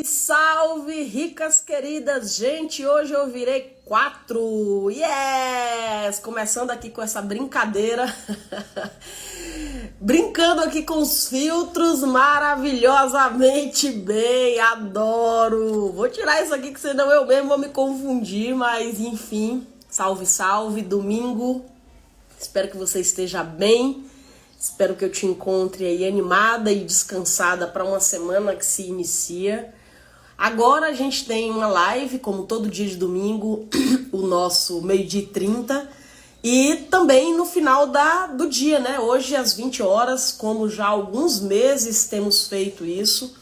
Salve, ricas queridas! Gente, hoje eu virei 4! Yes! Começando aqui com essa brincadeira. Brincando aqui com os filtros maravilhosamente bem. Adoro! Vou tirar isso aqui que senão eu mesmo vou me confundir, mas enfim. Salve, salve! Domingo. Espero que você esteja bem. Espero que eu te encontre aí animada e descansada para uma semana que se inicia. Agora a gente tem uma live, como todo dia de domingo, o nosso 12h30. E também no final do dia, né? Hoje às 20 horas, como já há alguns meses temos feito isso.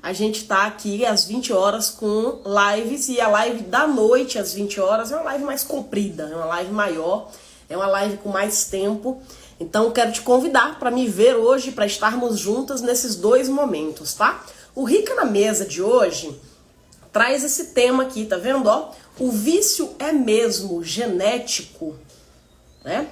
A gente tá aqui às 20 horas com lives, e a live da noite às 20 horas é uma live mais comprida, é uma live maior, é uma live com mais tempo. Então quero te convidar para me ver hoje, para estarmos juntas nesses dois momentos, tá? O Rica na Mesa de hoje traz esse tema aqui, tá vendo? Ó, o vício é mesmo genético, né?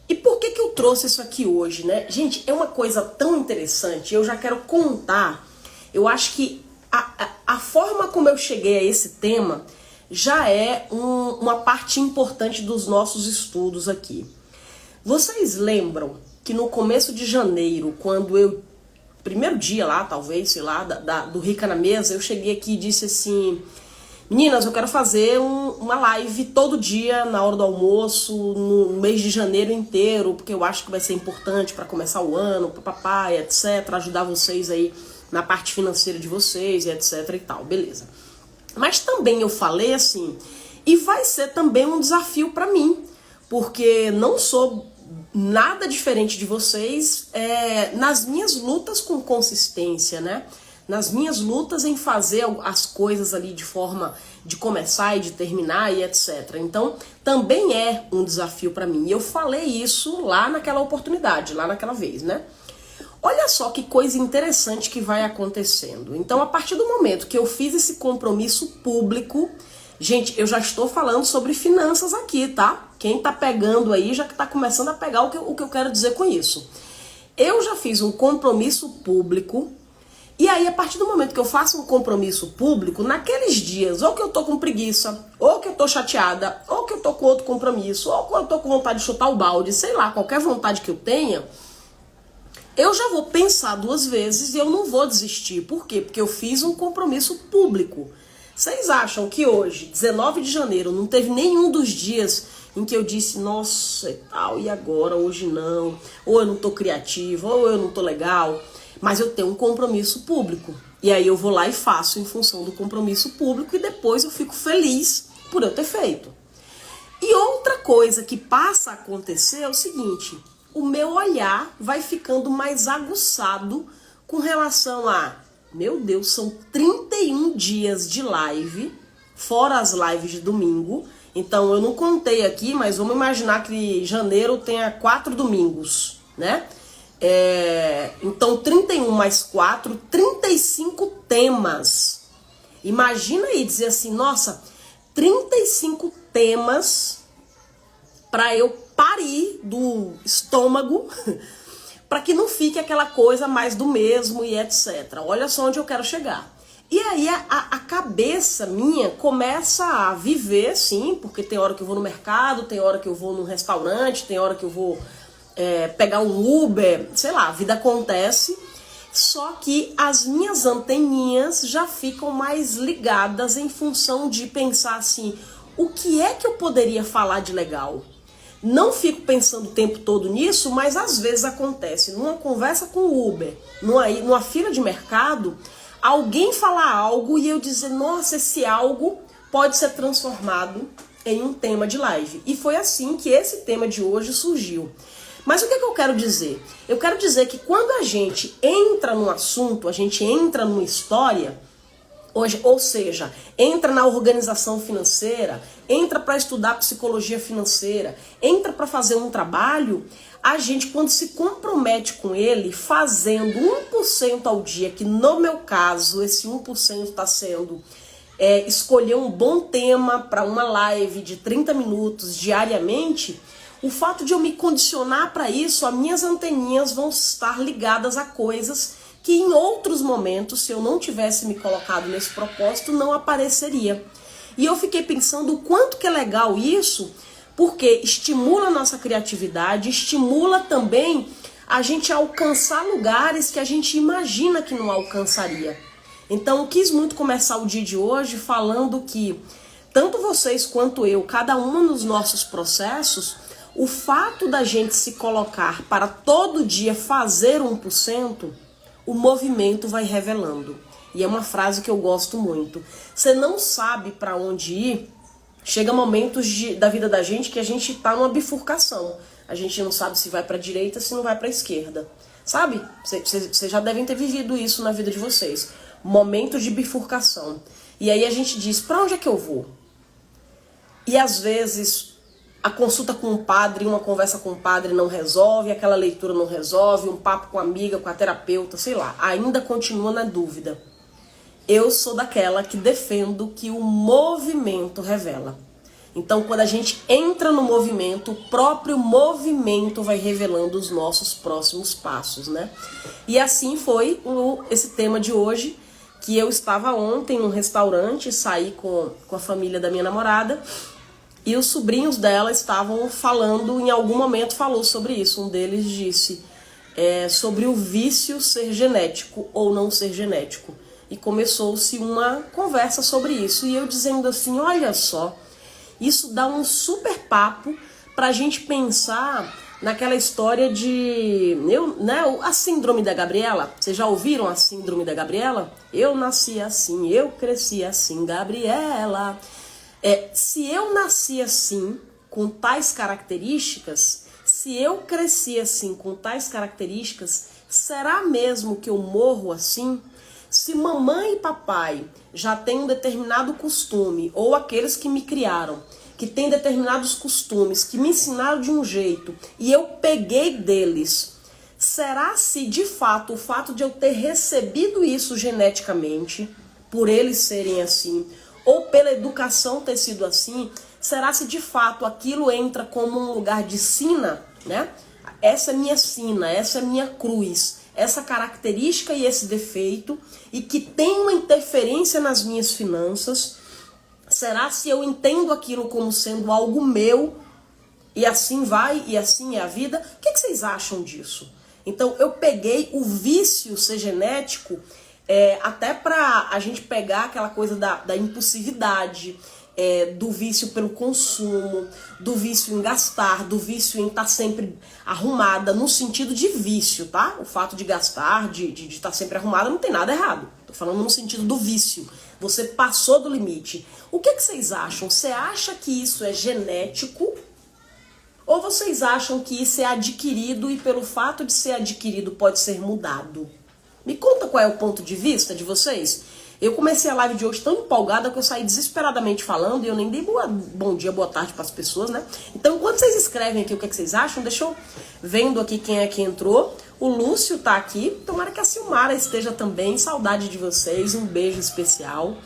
E por que eu trouxe isso aqui hoje, né? Gente, é uma coisa tão interessante, eu já quero contar. Eu acho que a forma como eu cheguei a esse tema já é uma parte importante dos nossos estudos aqui. Vocês lembram que no começo de janeiro, quando eu, primeiro dia lá, talvez, sei lá, do Rica na Mesa, eu cheguei aqui e disse assim: meninas, eu quero fazer uma live todo dia, na hora do almoço, no mês de janeiro inteiro, porque eu acho que vai ser importante para começar o ano, papapá, etc, ajudar vocês aí na parte financeira de vocês, etc e tal, beleza. Mas também eu falei assim, e vai ser também um desafio para mim, porque não sou nada diferente de vocês nas minhas lutas com consistência, né? Nas minhas lutas em fazer as coisas ali de forma de começar e de terminar e etc. Então, também é um desafio para mim. E eu falei isso lá naquela oportunidade, lá naquela vez, né? Olha só que coisa interessante que vai acontecendo. Então, a partir do momento que eu fiz esse compromisso público, gente, eu já estou falando sobre finanças aqui, tá? Quem tá pegando aí já tá começando a pegar o que eu quero dizer com isso. Eu já fiz um compromisso público, e aí a partir do momento que eu faço um compromisso público, naqueles dias, ou que eu tô com preguiça, ou que eu tô chateada, ou que eu tô com outro compromisso, ou que eu tô com vontade de chutar o balde, sei lá, qualquer vontade que eu tenha, eu já vou pensar duas vezes e eu não vou desistir. Por quê? Porque eu fiz um compromisso público. Vocês acham que hoje, 19 de janeiro, não teve nenhum dos dias em que eu disse, nossa e tal, e agora, hoje não, ou eu não tô criativa, ou eu não tô legal, mas eu tenho um compromisso público. E aí eu vou lá e faço em função do compromisso público, e depois eu fico feliz por eu ter feito. E outra coisa que passa a acontecer é o seguinte: o meu olhar vai ficando mais aguçado com relação a, meu Deus, são 31 dias de live, fora as lives de domingo. Então eu não contei aqui, mas vamos imaginar que janeiro tenha 4 domingos, né? Então 31 mais 4, 35 temas. Imagina aí dizer assim, nossa, 35 temas para eu parir do estômago, para que não fique aquela coisa mais do mesmo e etc. Olha só onde eu quero chegar. E aí a cabeça minha começa a viver, sim, porque tem hora que eu vou no mercado, tem hora que eu vou num restaurante, tem hora que eu vou pegar um Uber, sei lá, a vida acontece. Só que as minhas anteninhas já ficam mais ligadas em função de pensar assim, o que é que eu poderia falar de legal? Não fico pensando o tempo todo nisso, mas às vezes acontece, numa conversa com o Uber, numa fila de mercado, alguém falar algo e eu dizer, nossa, esse algo pode ser transformado em um tema de live. E foi assim que esse tema de hoje surgiu. Mas o que eu quero dizer? Eu quero dizer que quando a gente entra num assunto, a gente entra numa história, ou seja, entra na organização financeira, entra para estudar psicologia financeira, entra para fazer um trabalho, a gente, quando se compromete com ele, fazendo 1% ao dia, que no meu caso, esse 1% está sendo escolher um bom tema para uma live de 30 minutos diariamente, o fato de eu me condicionar para isso, as minhas anteninhas vão estar ligadas a coisas que em outros momentos, se eu não tivesse me colocado nesse propósito, não apareceria. E eu fiquei pensando o quanto que é legal isso, porque estimula a nossa criatividade, estimula também a gente a alcançar lugares que a gente imagina que não alcançaria. Então eu quis muito começar o dia de hoje falando que tanto vocês quanto eu, cada um nos nossos processos, o fato da gente se colocar para todo dia fazer 1%, o movimento vai revelando. E é uma frase que eu gosto muito. Você não sabe para onde ir, chega momentos da vida da gente que a gente tá numa bifurcação. A gente não sabe se vai para a direita, se não vai para a esquerda. Sabe? Vocês já devem ter vivido isso na vida de vocês. Momentos de bifurcação. E aí a gente diz, para onde é que eu vou? E às vezes a consulta com o padre, uma conversa com o padre não resolve, aquela leitura não resolve, um papo com a amiga, com a terapeuta, sei lá, ainda continua na dúvida. Eu sou daquela que defendo que o movimento revela. Então, quando a gente entra no movimento, o próprio movimento vai revelando os nossos próximos passos, né? E assim foi esse tema de hoje, que eu estava ontem num restaurante, saí com a família da minha namorada, e os sobrinhos dela estavam falando, em algum momento falou sobre isso. Um deles disse sobre o vício ser genético ou não ser genético. E começou-se uma conversa sobre isso. E eu dizendo assim, olha só, isso dá um super papo pra gente pensar naquela história de... a síndrome da Gabriela. Vocês já ouviram a síndrome da Gabriela? Eu nasci assim, eu cresci assim, Gabriela. Se eu nasci assim, com tais características, se eu cresci assim, com tais características, será mesmo que eu morro assim? Se mamãe e papai já têm um determinado costume, ou aqueles que me criaram, que têm determinados costumes, que me ensinaram de um jeito, e eu peguei deles, será se de fato o fato de eu ter recebido isso geneticamente, por eles serem assim, ou pela educação ter sido assim, será se de fato aquilo entra como um lugar de sina, né? Essa é minha sina, essa é minha cruz, essa característica e esse defeito, e que tem uma interferência nas minhas finanças, será se eu entendo aquilo como sendo algo meu, e assim vai, e assim é a vida? O que vocês acham disso? Então eu peguei o vício ser genético, até para a gente pegar aquela coisa da impulsividade, do vício pelo consumo, do vício em gastar, do vício em estar sempre arrumada, no sentido de vício, tá? O fato de gastar, de estar sempre arrumada, não tem nada errado. Tô falando no sentido do vício. Você passou do limite. O que vocês acham? Você acha que isso é genético? Ou vocês acham que isso é adquirido e pelo fato de ser adquirido pode ser mudado? Me conta qual é o ponto de vista de vocês. Eu comecei a live de hoje tão empolgada que eu saí desesperadamente falando e eu nem dei bom dia, boa tarde para as pessoas, né? Então, enquanto vocês escrevem aqui o que vocês acham, deixa eu vendo aqui quem é que entrou. O Lúcio tá aqui, tomara que a Silmara esteja também, saudade de vocês, um beijo especial.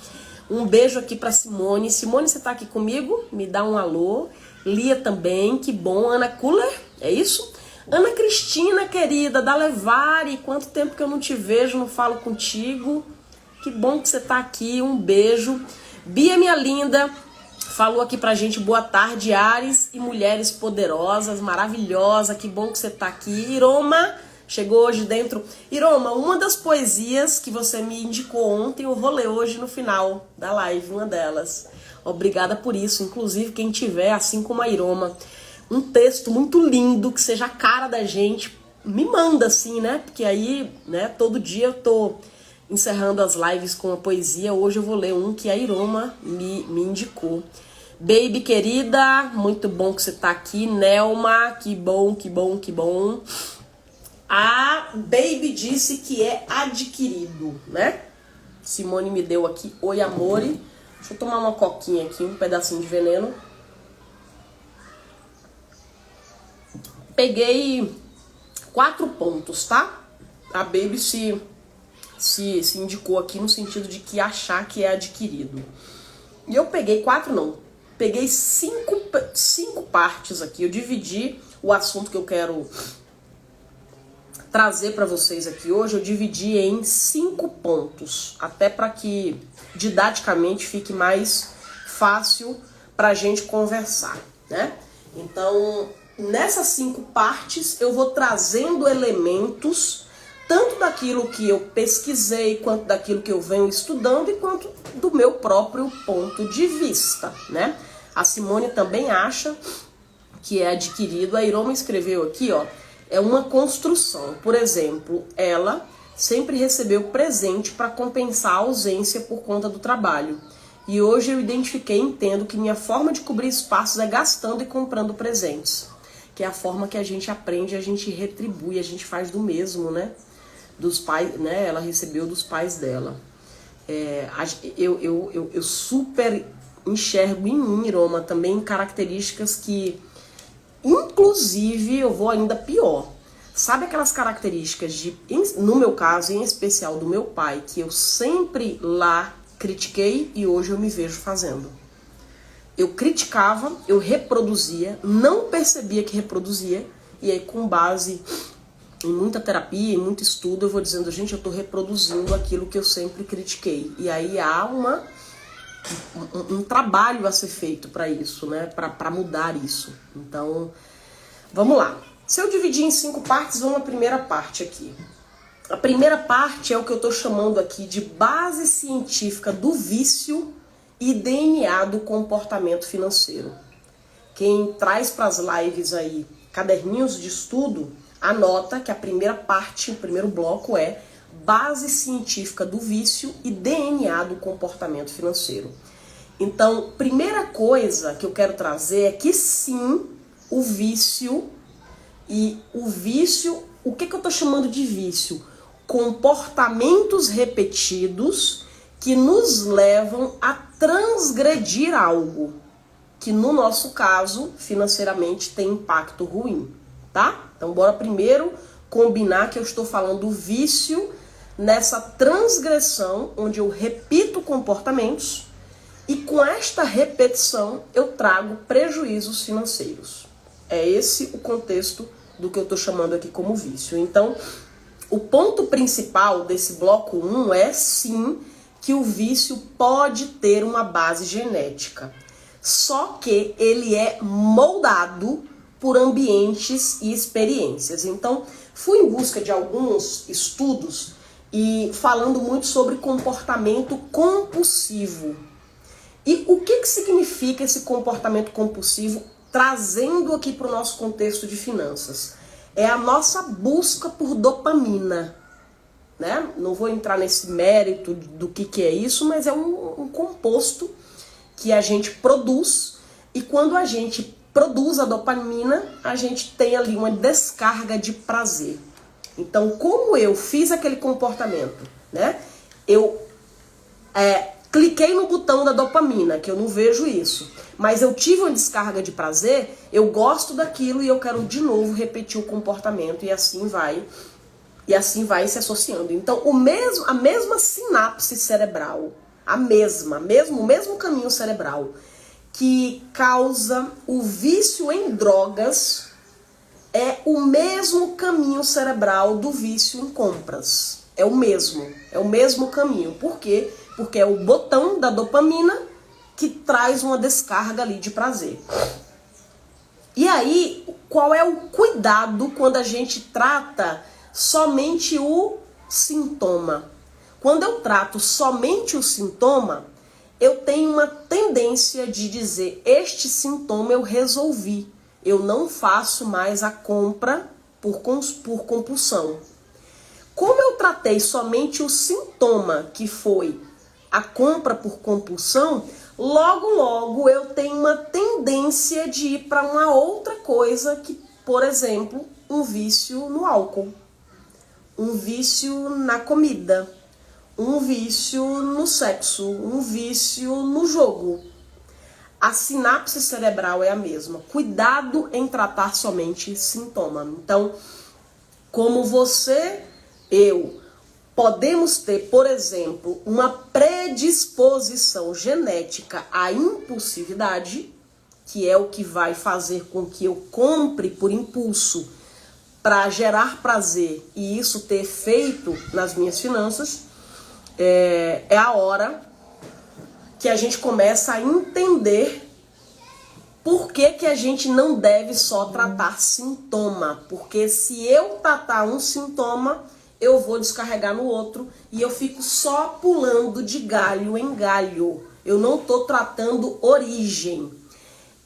Um beijo aqui para Simone. Simone, você tá aqui comigo? Me dá um alô. Lia também, que bom. Ana Kuller, é isso? Ana Cristina, querida, da Levari, quanto tempo que eu não te vejo, não falo contigo. Que bom que você tá aqui, um beijo. Bia, minha linda, falou aqui pra gente, boa tarde, Ares e mulheres poderosas, maravilhosa, que bom que você tá aqui. Iroma, chegou hoje dentro. Iroma, uma das poesias que você me indicou ontem, eu vou ler hoje no final da live, uma delas. Obrigada por isso, inclusive quem tiver, assim como a Iroma, um texto muito lindo, que seja a cara da gente, me manda assim, né? Porque aí, né, todo dia eu tô encerrando as lives com a poesia. Hoje eu vou ler um que a Iroma me indicou. Baby querida, muito bom que você tá aqui. Nelma, que bom, que bom, que bom. A Baby disse que é adquirido, né? Simone me deu aqui, oi amore. Deixa eu tomar uma coquinha aqui, um pedacinho de veneno. Peguei 4 pontos, tá? A Baby se indicou aqui no sentido de que achar que é adquirido. E eu peguei 4 não. Peguei 5 partes aqui. Eu dividi o assunto que eu quero trazer para vocês aqui hoje, eu dividi em 5 pontos, até para que didaticamente fique mais fácil para a gente conversar, né? Então, nessas 5 partes, eu vou trazendo elementos, tanto daquilo que eu pesquisei, quanto daquilo que eu venho estudando, e quanto do meu próprio ponto de vista, né? A Simone também acha que é adquirido. A Iroma escreveu aqui, ó, é uma construção. Por exemplo, ela sempre recebeu presente para compensar a ausência por conta do trabalho. E hoje eu identifiquei e entendo que minha forma de cobrir espaços é gastando e comprando presentes. Que é a forma que a gente aprende, a gente retribui, a gente faz do mesmo, né? Dos pais, né? Ela recebeu dos pais dela. Eu super enxergo em mim, Iroma, também características que, inclusive, eu vou ainda pior. Sabe aquelas características no meu caso, em especial do meu pai, que eu sempre lá critiquei e hoje eu me vejo fazendo. Eu criticava, eu reproduzia, não percebia que reproduzia, e aí com base em muita terapia, em muito estudo, eu vou dizendo, gente, eu tô reproduzindo aquilo que eu sempre critiquei. E aí há um trabalho a ser feito para isso, né? Para mudar isso. Então, vamos lá. Se eu dividir em 5 partes, vamos à primeira parte aqui. A primeira parte é o que eu tô chamando aqui de base científica do vício e DNA do comportamento financeiro. Quem traz para as lives aí caderninhos de estudo, anota que a primeira parte, o primeiro bloco é base científica do vício e DNA do comportamento financeiro. Então, primeira coisa que eu quero trazer é que sim, o vício, o que eu tô chamando de vício? Comportamentos repetidos que nos levam a transgredir algo, que no nosso caso, financeiramente, tem impacto ruim, tá? Então, bora primeiro combinar que eu estou falando do vício nessa transgressão, onde eu repito comportamentos e com esta repetição eu trago prejuízos financeiros. É esse o contexto do que eu estou chamando aqui como vício. Então, o ponto principal desse bloco 1 é sim que o vício pode ter uma base genética. Só que ele é moldado por ambientes e experiências. Então, fui em busca de alguns estudos e falando muito sobre comportamento compulsivo. E o que significa esse comportamento compulsivo, trazendo aqui para o nosso contexto de finanças? É a nossa busca por dopamina, né? Não vou entrar nesse mérito do que é isso, mas é um composto que a gente produz, e quando a gente produz a dopamina, a gente tem ali uma descarga de prazer. Então, como eu fiz aquele comportamento, né? Eu cliquei no botão da dopamina, que eu não vejo isso, mas eu tive uma descarga de prazer, eu gosto daquilo e eu quero de novo repetir o comportamento, e assim vai se associando. Então, a mesma sinapse cerebral, o mesmo caminho cerebral que causa o vício em drogas é o mesmo caminho cerebral do vício em compras. É o mesmo caminho. Por quê? Porque é o botão da dopamina que traz uma descarga ali de prazer. E aí, qual é o cuidado quando a gente trata somente o sintoma? Quando eu trato somente o sintoma, eu tenho uma tendência de dizer, este sintoma eu resolvi. Eu não faço mais a compra por compulsão. Como eu tratei somente o sintoma, que foi a compra por compulsão, logo eu tenho uma tendência de ir para uma outra coisa, que, por exemplo, um vício no álcool, um vício na comida, um vício no sexo, um vício no jogo. A sinapse cerebral é a mesma. Cuidado em tratar somente sintoma. Então, como você, eu, podemos ter, por exemplo, uma predisposição genética à impulsividade, que é o que vai fazer com que eu compre por impulso para gerar prazer e isso ter efeito nas minhas finanças, é a hora que a gente começa a entender por que a gente não deve só tratar sintoma. Porque se eu tratar um sintoma, eu vou descarregar no outro e eu fico só pulando de galho em galho. Eu não estou tratando origem.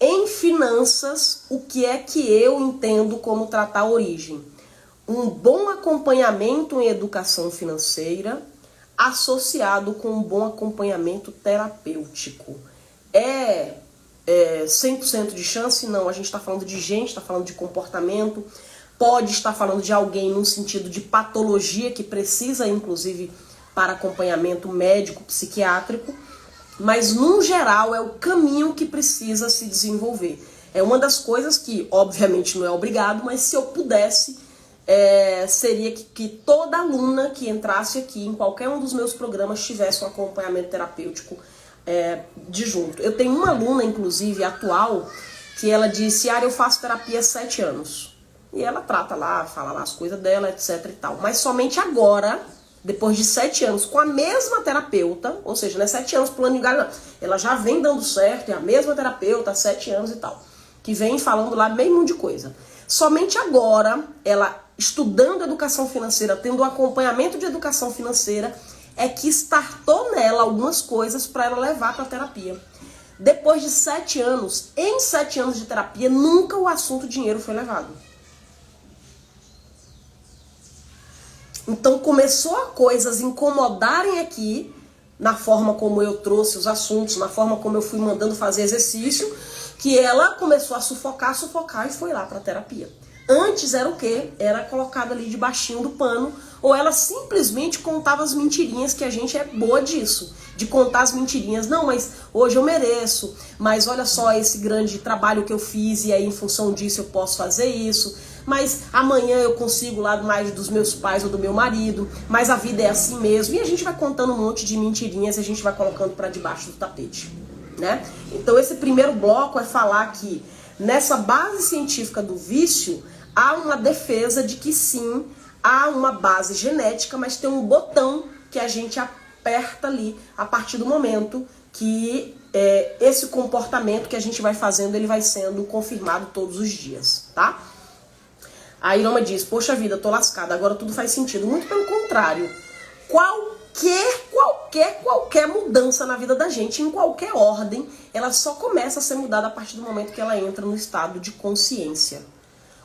Em finanças, o que é que eu entendo como tratar origem? Um bom acompanhamento em educação financeira associado com um bom acompanhamento terapêutico. É 100% de chance? Não, a gente está falando de gente, está falando de comportamento, pode estar falando de alguém num sentido de patologia que precisa, inclusive, para acompanhamento médico, psiquiátrico, mas, no geral, é o caminho que precisa se desenvolver. É uma das coisas que, obviamente, não é obrigado, mas se eu pudesse, seria que toda aluna que entrasse aqui em qualquer um dos meus programas tivesse um acompanhamento terapêutico de junto. Eu tenho uma aluna, inclusive, atual, que ela disse, eu faço terapia há 7 anos. E ela trata lá, fala lá as coisas dela, etc e tal. Mas somente agora, depois de 7 anos, com a mesma terapeuta, ou seja, não é 7 anos pulando em galho, não. Ela já vem dando certo, é a mesma terapeuta há 7 anos e tal. Que vem falando lá meio mundo de coisa. Somente agora, ela estudando educação financeira, tendo um acompanhamento de educação financeira, é que startou nela algumas coisas para ela levar para a terapia. Depois de 7 anos, em 7 anos de terapia, nunca o assunto dinheiro foi levado. Então começou a coisas incomodarem aqui, na forma como eu trouxe os assuntos, na forma como eu fui mandando fazer exercício, que ela começou a sufocar e foi lá para a terapia. Antes era o quê? Era colocada ali debaixinho do pano, ou ela simplesmente contava as mentirinhas, que a gente é boa disso, de contar as mentirinhas. Não, mas hoje eu mereço, mas olha só esse grande trabalho que eu fiz e aí em função disso eu posso fazer isso, mas amanhã eu consigo lá mais dos meus pais ou do meu marido, mas a vida é assim mesmo. E a gente vai contando um monte de mentirinhas e a gente vai colocando para debaixo do tapete, né? Então esse primeiro bloco é falar que nessa base científica do vício, há uma defesa de que sim, há uma base genética, mas tem um botão que a gente aperta ali a partir do momento que esse comportamento que a gente vai fazendo, ele vai sendo confirmado todos os dias, tá? A Iroma diz, poxa vida, tô lascada, agora tudo faz sentido. Muito pelo contrário, qualquer mudança na vida da gente, em qualquer ordem, ela só começa a ser mudada a partir do momento que ela entra no estado de consciência.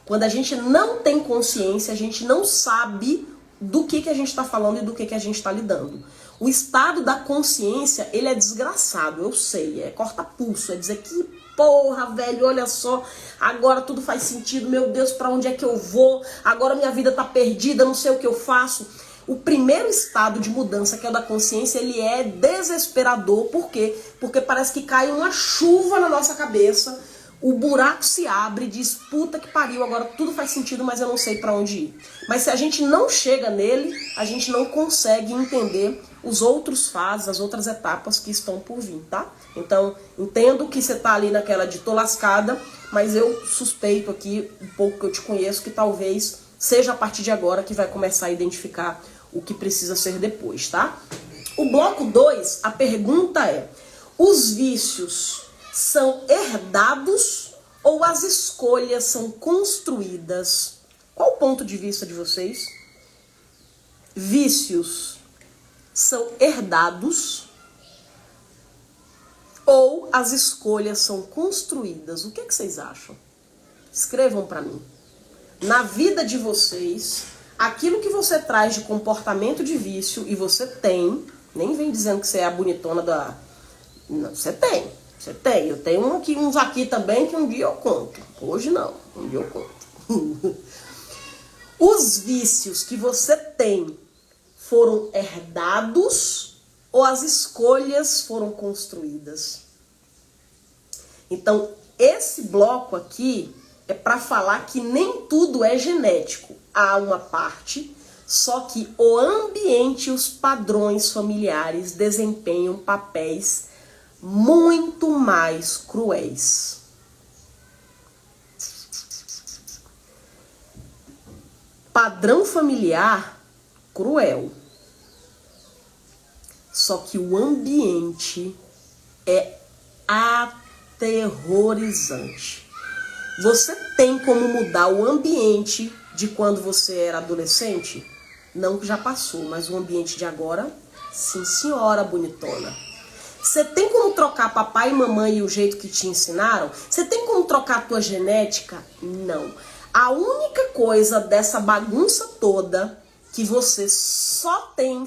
Quando a gente não tem consciência, a gente não sabe do que a gente está falando e do que a gente está lidando. O estado da consciência, ele é desgraçado, eu sei, é corta-pulso, é dizer que porra, velho, olha só, agora tudo faz sentido, meu Deus, pra onde é que eu vou? Agora minha vida tá perdida, não sei o que eu faço. O primeiro estado de mudança, que é o da consciência, ele é desesperador. Por quê? Porque parece que cai uma chuva na nossa cabeça, o buraco se abre e diz, puta que pariu, agora tudo faz sentido, mas eu não sei pra onde ir. Mas se a gente não chega nele, a gente não consegue entender os outros fases, as outras etapas que estão por vir, tá? Então, entendo que você tá ali naquela de tô lascada, mas eu suspeito aqui, um pouco que eu te conheço, que talvez seja a partir de agora que vai começar a identificar o que precisa ser depois, tá? O bloco 2, a pergunta é, os vícios são herdados ou as escolhas são construídas? Qual o ponto de vista de vocês? Vícios são herdados ou as escolhas são construídas? O que vocês acham? Escrevam para mim. Na vida de vocês, aquilo que você traz de comportamento de vício, e você tem, nem vem dizendo que você é a bonitona da... Não, você tem. Eu tenho uns aqui também que um dia eu conto. Hoje não, um dia eu conto. Os vícios que você tem foram herdados ou as escolhas foram construídas? Então, esse bloco aqui é para falar que nem tudo é genético. Há uma parte, só que o ambiente e os padrões familiares desempenham papéis muito mais cruéis. Padrão familiar cruel. Só que o ambiente é aterrorizante. Você tem como mudar o ambiente de quando você era adolescente? Não, que já passou, mas o ambiente de agora, sim senhora bonitona. Você tem como trocar papai e mamãe e o jeito que te ensinaram? Você tem como trocar a tua genética? Não. A única coisa dessa bagunça toda que você só tem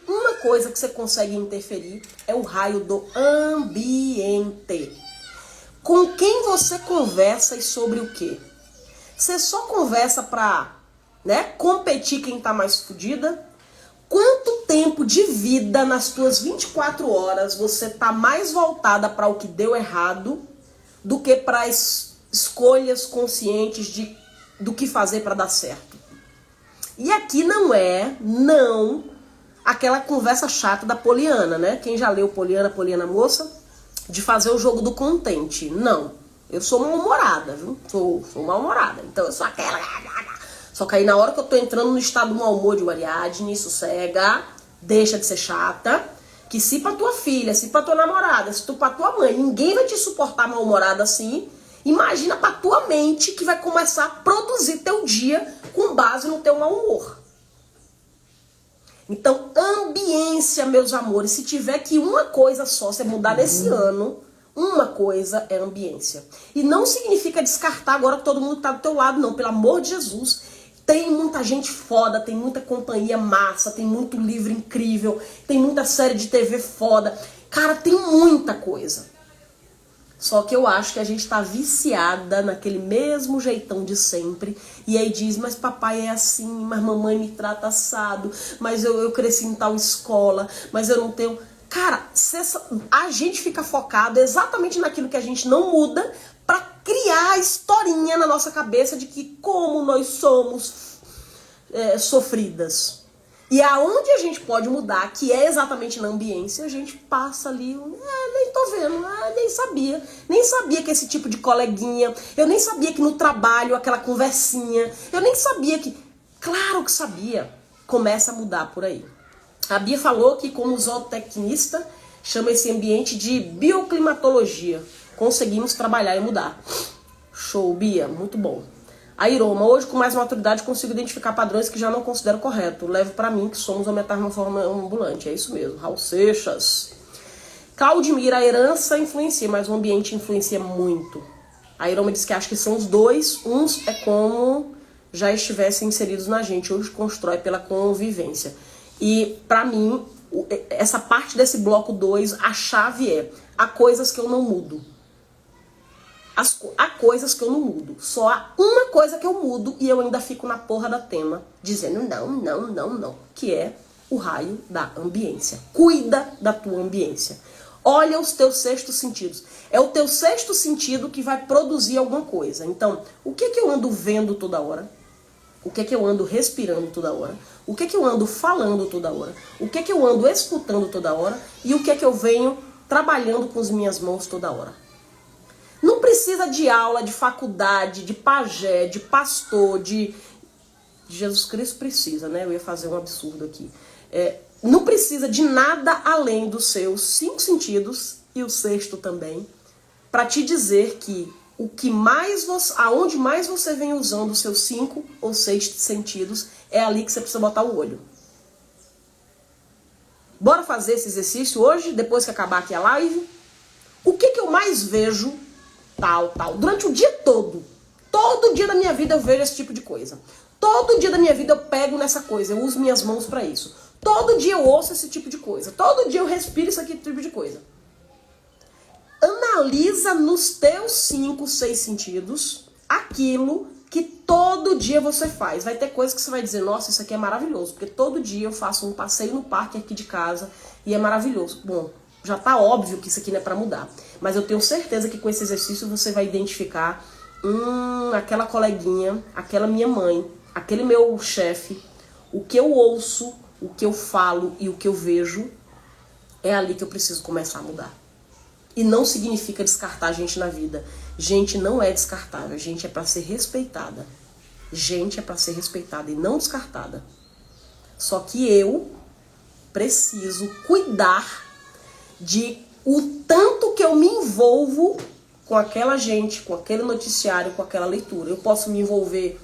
uma coisa que você consegue interferir, é o raio do ambiente. Com quem você conversa e sobre o quê? Você só conversa pra, competir quem tá mais fodida? Quanto tempo de vida nas tuas 24 horas você tá mais voltada para o que deu errado do que para escolhas conscientes do que fazer para dar certo? E aqui não aquela conversa chata da Poliana, né? Quem já leu Poliana Moça, de fazer o jogo do contente. Não, eu sou mal-humorada, viu? Sou mal-humorada, então eu sou aquela... Só que aí na hora que eu tô entrando no estado do mau humor de Ariadne, sossega, deixa de ser chata, que se pra tua filha, se pra tua namorada, se tu pra tua mãe, ninguém vai te suportar mal-humorada assim, imagina pra tua mente que vai começar a produzir teu dia com base no teu mau humor. Então, ambiência, meus amores, se tiver que uma coisa só você mudar nesse ano, uma coisa é ambiência. E não significa descartar agora que todo mundo tá do teu lado, não, pelo amor de Jesus. Tem muita gente foda, tem muita companhia massa, tem muito livro incrível, tem muita série de TV foda. Cara, tem muita coisa. Só que eu acho que a gente tá viciada naquele mesmo jeitão de sempre. E aí diz, mas papai é assim, mas mamãe me trata assado, mas eu cresci em tal escola, mas eu não tenho... Cara, a gente fica focado exatamente naquilo que a gente não muda pra criar a historinha na nossa cabeça de que como nós somos sofridas. E aonde a gente pode mudar, que é exatamente na ambiência, a gente passa ali, nem tô vendo, nem sabia que esse tipo de coleguinha, eu nem sabia que no trabalho aquela conversinha, eu nem sabia que, claro que sabia, começa a mudar por aí. A Bia falou que como zootecnista, chama esse ambiente de bioclimatologia, conseguimos trabalhar e mudar. Show, Bia, muito bom. A Iroma, hoje com mais maturidade consigo identificar padrões que já não considero correto. Levo pra mim que somos uma metamorfose ambulante. É isso mesmo. Raul Seixas. Claudimira, a herança influencia, mas o ambiente influencia muito. A Iroma diz que acha que são os dois. Uns é como já estivessem inseridos na gente. Hoje constrói pela convivência. E pra mim, essa parte desse bloco 2, a chave é: há coisas que eu não mudo. Há coisas que eu não mudo. Só há uma coisa que eu mudo e eu ainda fico na porra da tema, dizendo não. Que é o raio da ambiência. Cuida da tua ambiência. Olha os teus sextos sentidos. É o teu sexto sentido que vai produzir alguma coisa. Então, o que eu ando vendo toda hora? O que eu ando respirando toda hora? O que eu ando falando toda hora? O que eu ando escutando toda hora? E o que eu venho trabalhando com as minhas mãos toda hora? Não precisa de aula, de faculdade, de pajé, de pastor, de Jesus Cristo precisa, né? Eu ia fazer um absurdo aqui. Não precisa de nada além dos seus 5 sentidos e o sexto também, para te dizer que aonde mais você vem usando os seus 5 ou 6 sentidos, é ali que você precisa botar o olho. Bora fazer esse exercício hoje, depois que acabar aqui a live? O que eu mais vejo, tal, durante o dia todo dia da minha vida eu vejo esse tipo de coisa. Todo dia da minha vida eu pego nessa coisa, eu uso minhas mãos pra isso. Todo dia eu ouço esse tipo de coisa. Todo dia eu respiro esse tipo de coisa. Analisa nos teus 5, 6 sentidos aquilo que todo dia você faz. Vai ter coisa que você vai dizer, nossa, isso aqui é maravilhoso, porque todo dia eu faço um passeio no parque aqui de casa e é maravilhoso. Bom, já tá óbvio que isso aqui não é pra mudar, mas eu tenho certeza que com esse exercício você vai identificar aquela coleguinha, aquela minha mãe, aquele meu chefe, o que eu ouço, o que eu falo e o que eu vejo, é ali que eu preciso começar a mudar. E não significa descartar gente na vida. Gente não é descartável, gente é pra ser respeitada. Gente é para ser respeitada e não descartada. Só que eu preciso cuidar de o tanto que eu me envolvo com aquela gente, com aquele noticiário, com aquela leitura. Eu posso me envolver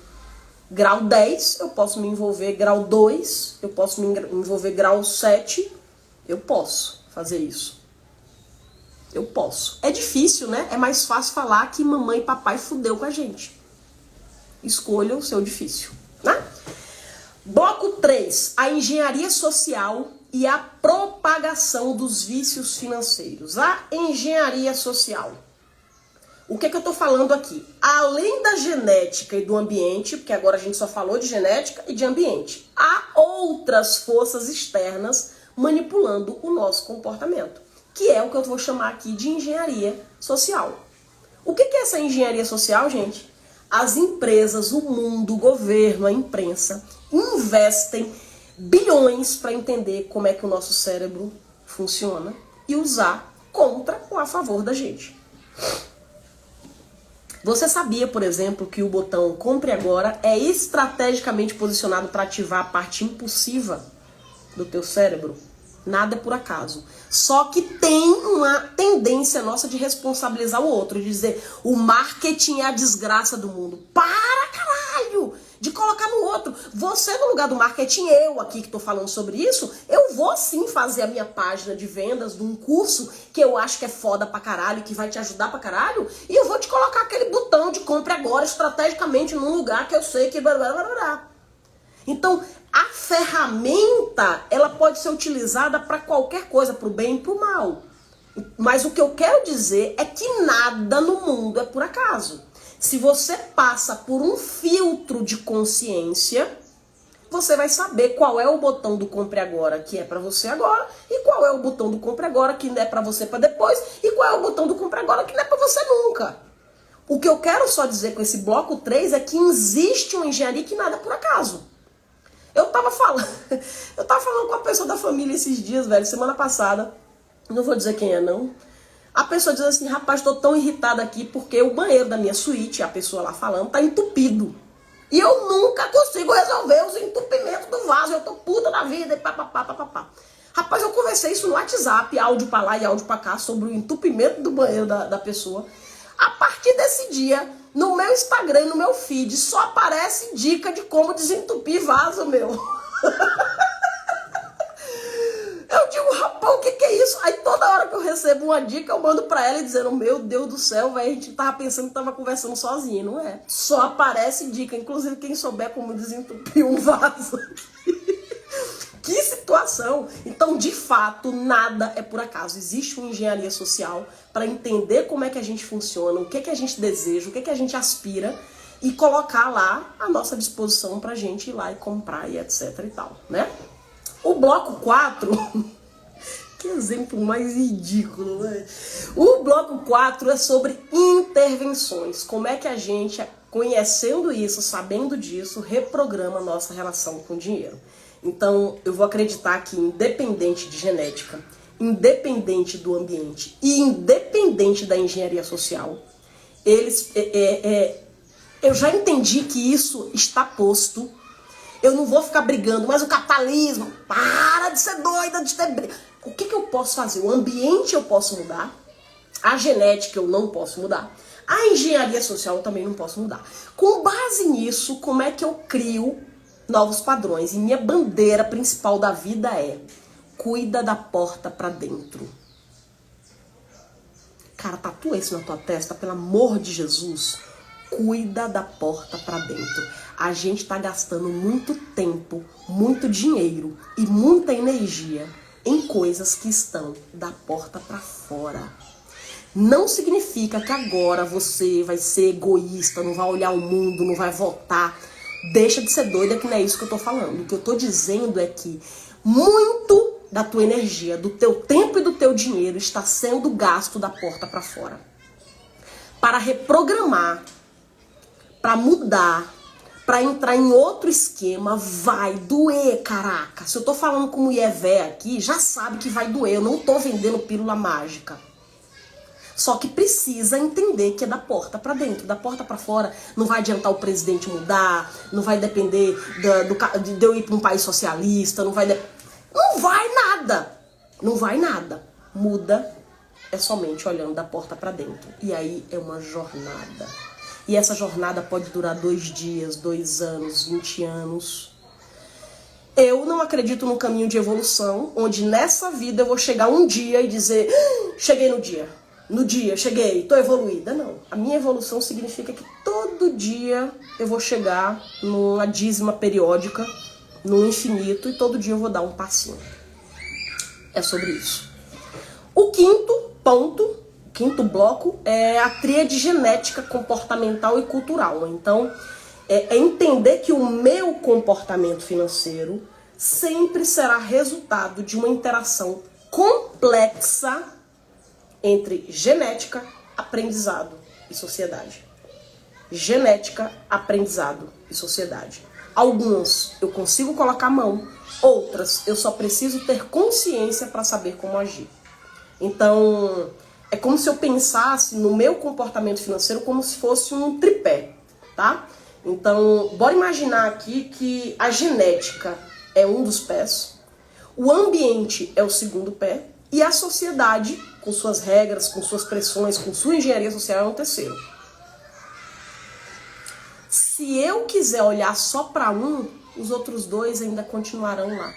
grau 10, eu posso me envolver grau 2, eu posso me envolver grau 7, eu posso fazer isso. Eu posso. É difícil, né? É mais fácil falar que mamãe e papai fudeu com a gente. Escolha o seu difícil, né? Bloco 3, a engenharia social e a propagação dos vícios financeiros. A engenharia social. O que é que eu tô falando aqui? Além da genética e do ambiente, porque agora a gente só falou de genética e de ambiente, há outras forças externas manipulando o nosso comportamento, que é o que eu vou chamar aqui de engenharia social. O que é essa engenharia social, gente? As empresas, o mundo, o governo, a imprensa investem bilhões para entender como é que o nosso cérebro funciona e usar contra ou a favor da gente. Você sabia, por exemplo, que o botão Compre Agora é estrategicamente posicionado para ativar a parte impulsiva do teu cérebro? Nada é por acaso. Só que tem uma tendência nossa de responsabilizar o outro, de dizer o marketing é a desgraça do mundo. Para, caralho! De colocar no outro. Você no lugar do marketing, eu aqui que tô falando sobre isso, eu vou sim fazer a minha página de vendas de um curso que eu acho que é foda pra caralho, que vai te ajudar pra caralho, e eu vou te colocar aquele botão de compre agora estrategicamente num lugar que eu sei que... Blá, blá, blá, blá. Então, a ferramenta, ela pode ser utilizada para qualquer coisa, pro bem e pro mal. Mas o que eu quero dizer é que nada no mundo é por acaso. Se você passa por um filtro de consciência, você vai saber qual é o botão do Compre Agora que é para você agora, e qual é o botão do Compre Agora que não é para você para depois, e qual é o botão do Compre Agora que não é para você nunca. O que eu quero só dizer com esse bloco 3 é que existe uma engenharia que nada é por acaso. Eu tava falando com uma pessoa da família esses dias, velho, semana passada, não vou dizer quem é não. A pessoa diz assim, rapaz, tô tão irritada aqui porque o banheiro da minha suíte, a pessoa lá falando, tá entupido. E eu nunca consigo resolver os entupimentos do vaso, eu tô puta da vida e papapá, papapá. Rapaz, eu conversei isso no WhatsApp, áudio pra lá e áudio pra cá, sobre o entupimento do banheiro da pessoa. A partir desse dia, no meu Instagram, no meu feed, só aparece dica de como desentupir vaso, meu. Eu digo, rapaz, o que é isso? Aí toda hora que eu recebo uma dica, eu mando pra ela dizendo, meu Deus do céu, velho, a gente tava pensando que tava conversando sozinho, não é? Só aparece dica, inclusive quem souber como desentupir um vaso. Que situação! Então, de fato, nada é por acaso. Existe uma engenharia social para entender como é que a gente funciona, o que é que a gente deseja, o que é que a gente aspira e colocar lá à nossa disposição pra gente ir lá e comprar e etc e tal, né? O bloco 4, que exemplo mais ridículo, né? O bloco 4 é sobre intervenções. Como é que a gente, conhecendo isso, sabendo disso, reprograma a nossa relação com o dinheiro. Então, eu vou acreditar que independente de genética, independente do ambiente e independente da engenharia social, eu já entendi que isso está posto. Eu não vou ficar brigando, mas o capitalismo, para de ser doida, de ter briga. O que eu posso fazer? O ambiente eu posso mudar, a genética eu não posso mudar, a engenharia social eu também não posso mudar. Com base nisso, como é que eu crio novos padrões? E minha bandeira principal da vida é: cuida da porta pra dentro. Cara, tatua isso na tua testa, pelo amor de Jesus. Cuida da porta pra dentro. A gente tá gastando muito tempo, muito dinheiro e muita energia em coisas que estão da porta pra fora. Não significa que agora você vai ser egoísta, não vai olhar o mundo, não vai votar. Deixa de ser doida, que não é isso que eu tô falando. O que eu tô dizendo é que muito da tua energia, do teu tempo e do teu dinheiro está sendo gasto da porta pra fora. Para reprogramar, para mudar, para entrar em outro esquema, vai doer, caraca. Se eu tô falando com mulher véia aqui, já sabe que vai doer. Eu não tô vendendo pílula mágica. Só que precisa entender que é da porta para dentro, da porta para fora. Não vai adiantar o presidente mudar, não vai depender de eu ir para um país socialista, não vai nada. Não vai nada. Muda é somente olhando da porta para dentro. E aí é uma jornada. E essa jornada pode durar 2 dias, 2 anos, 20 anos. Eu não acredito num caminho de evolução, onde nessa vida eu vou chegar um dia e dizer, cheguei no dia. No dia, cheguei, tô evoluída. Não. A minha evolução significa que todo dia eu vou chegar numa dízima periódica, no infinito, e todo dia eu vou dar um passinho. É sobre isso. O quinto bloco é a tríade genética, comportamental e cultural. Então, é entender que o meu comportamento financeiro sempre será resultado de uma interação complexa entre genética, aprendizado e sociedade. Genética, aprendizado e sociedade. Algumas eu consigo colocar a mão, outras eu só preciso ter consciência para saber como agir. Então, é como se eu pensasse no meu comportamento financeiro como se fosse um tripé, tá? Então, bora imaginar aqui que a genética é um dos pés, o ambiente é o segundo pé e a sociedade, com suas regras, com suas pressões, com sua engenharia social, é um terceiro. Se eu quiser olhar só para um, os outros dois ainda continuarão lá.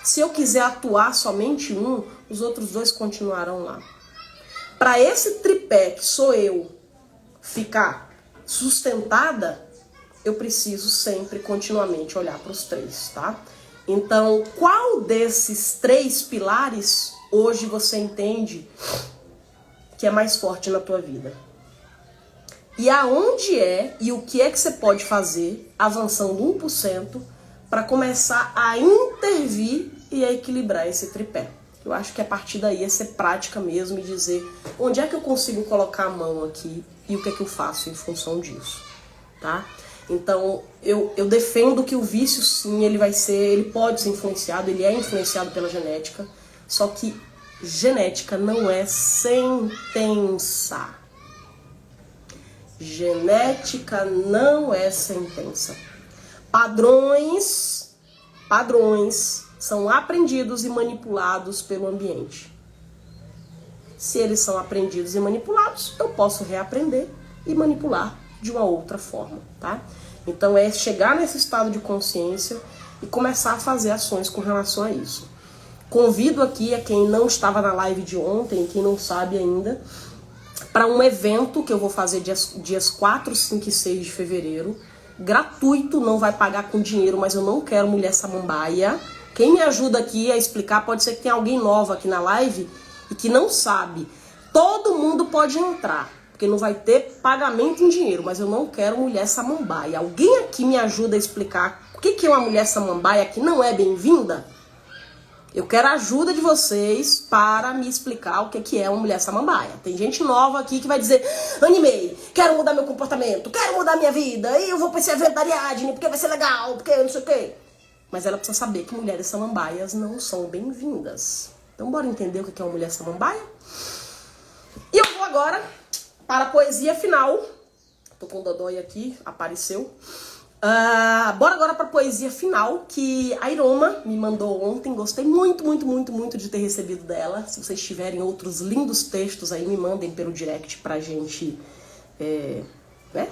Se eu quiser atuar somente um, os outros dois continuarão lá. Para esse tripé que sou eu ficar sustentada, eu preciso sempre, continuamente, olhar para os 3, tá? Então, qual desses 3 pilares hoje você entende que é mais forte na tua vida? E aonde e o que é que você pode fazer, avançando 1%, para começar a intervir e a equilibrar esse tripé? Eu acho que a partir daí é ser prática mesmo e dizer onde é que eu consigo colocar a mão aqui e o que é que eu faço em função disso, tá? Então, eu defendo que o vício, sim, ele pode ser influenciado, ele é influenciado pela genética, só que genética não é sentença. Genética não é sentença. Padrões são aprendidos e manipulados pelo ambiente. Se eles são aprendidos e manipulados, eu posso reaprender e manipular de uma outra forma, tá? Então é chegar nesse estado de consciência e começar a fazer ações com relação a isso. Convido aqui a quem não estava na live de ontem, quem não sabe ainda, para um evento que eu vou fazer dias 4, 5 e 6 de fevereiro, gratuito, não vai pagar com dinheiro, mas eu não quero mulher samambaia. Quem me ajuda aqui a explicar, pode ser que tenha alguém novo aqui na live e que não sabe. Todo mundo pode entrar, porque não vai ter pagamento em dinheiro, mas eu não quero mulher samambaia. Alguém aqui me ajuda a explicar o que é uma mulher samambaia que não é bem-vinda? Eu quero a ajuda de vocês para me explicar o que é uma mulher samambaia. Tem gente nova aqui que vai dizer, animei, quero mudar meu comportamento, quero mudar minha vida, e eu vou para esse evento da Ariadne, porque vai ser legal, porque eu não sei o quê. Mas ela precisa saber que mulheres samambaias não são bem-vindas. Então bora entender o que é uma mulher samambaia? E eu vou agora para a poesia final. Tô com o Dodói aqui, apareceu. Bora agora para a poesia final, que a Iroma me mandou ontem. Gostei muito, muito, muito, muito de ter recebido dela. Se vocês tiverem outros lindos textos aí, me mandem pelo direct pra gente,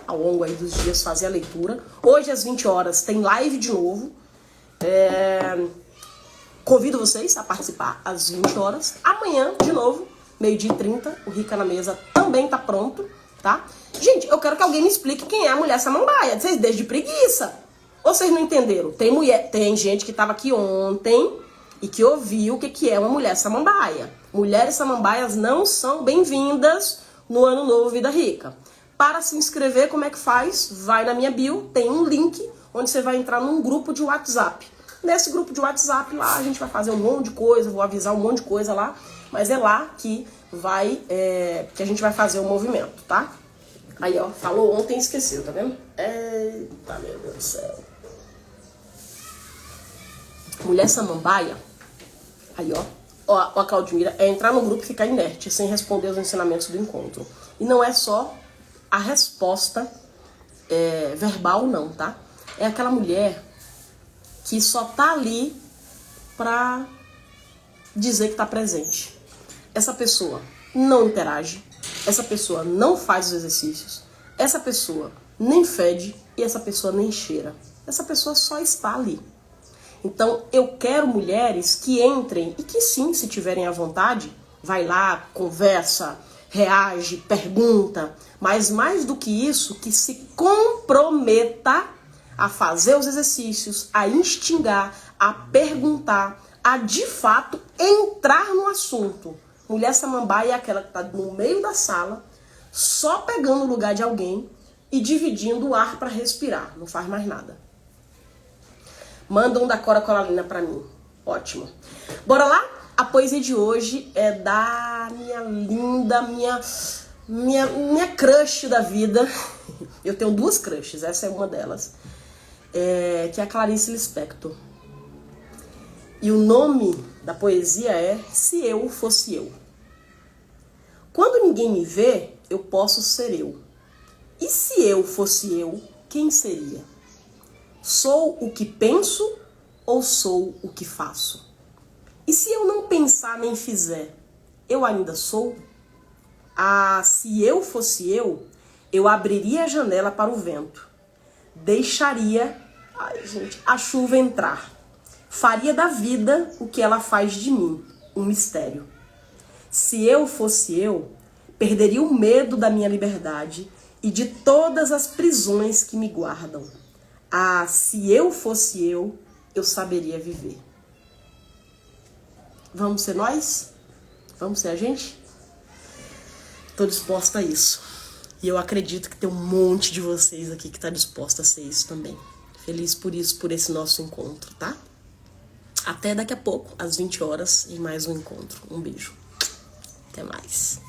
ao longo aí dos dias, fazer a leitura. Hoje às 20 horas tem live de novo. Convido vocês a participar às 20 horas. Amanhã, de novo, 12h30, o Rica na Mesa também tá pronto, tá? Gente, eu quero que alguém me explique quem é a mulher samambaia. Vocês deixam de preguiça. Ou vocês não entenderam? Tem gente que tava aqui ontem e que ouviu o que é uma mulher samambaia. Mulheres samambaias não são bem-vindas no Ano Novo Vida Rica. Para se inscrever, como é que faz? Vai na minha bio, tem um link onde você vai entrar num grupo de WhatsApp. Nesse grupo de WhatsApp lá, a gente vai fazer um monte de coisa, vou avisar um monte de coisa lá, mas é lá que que a gente vai fazer o movimento, tá? Aí, ó, falou ontem e esqueceu, tá vendo? Eita, meu Deus do céu. Mulher samambaia, aí, ó, a Claudimira, é entrar no grupo e ficar inerte, sem responder os ensinamentos do encontro. E não é só a resposta verbal, não, tá? É aquela mulher que só tá ali pra dizer que tá presente. Essa pessoa não interage, essa pessoa não faz os exercícios, essa pessoa nem fede e essa pessoa nem cheira. Essa pessoa só está ali. Então, eu quero mulheres que entrem e que sim, se tiverem à vontade, vai lá, conversa, reage, pergunta, mas mais do que isso, que se comprometa a fazer os exercícios, a instigar, a perguntar, a de fato entrar no assunto. Mulher samambaia é aquela que está no meio da sala, só pegando o lugar de alguém e dividindo o ar para respirar, não faz mais nada. Manda um da Cora Coralina pra mim. Ótimo. Bora lá? A poesia de hoje é da minha linda, minha crush da vida. Eu tenho duas crushes, essa é uma delas. Que é a Clarice Lispector. E o nome da poesia é Se Eu Fosse Eu. Quando ninguém me vê, eu posso ser eu. E se eu fosse eu, quem seria? Sou o que penso ou sou o que faço? E se eu não pensar nem fizer, eu ainda sou? Ah, se eu fosse eu abriria a janela para o vento. Deixaria, a chuva entrar. Faria da vida o que ela faz de mim, um mistério. Se eu fosse eu, perderia o medo da minha liberdade e de todas as prisões que me guardam. Ah, se eu fosse eu saberia viver. Vamos ser nós? Vamos ser a gente? Tô disposta a isso. E eu acredito que tem um monte de vocês aqui que tá disposta a ser isso também. Feliz por isso, por esse nosso encontro, tá? Até daqui a pouco, às 20 horas, em mais um encontro. Um beijo. Até mais.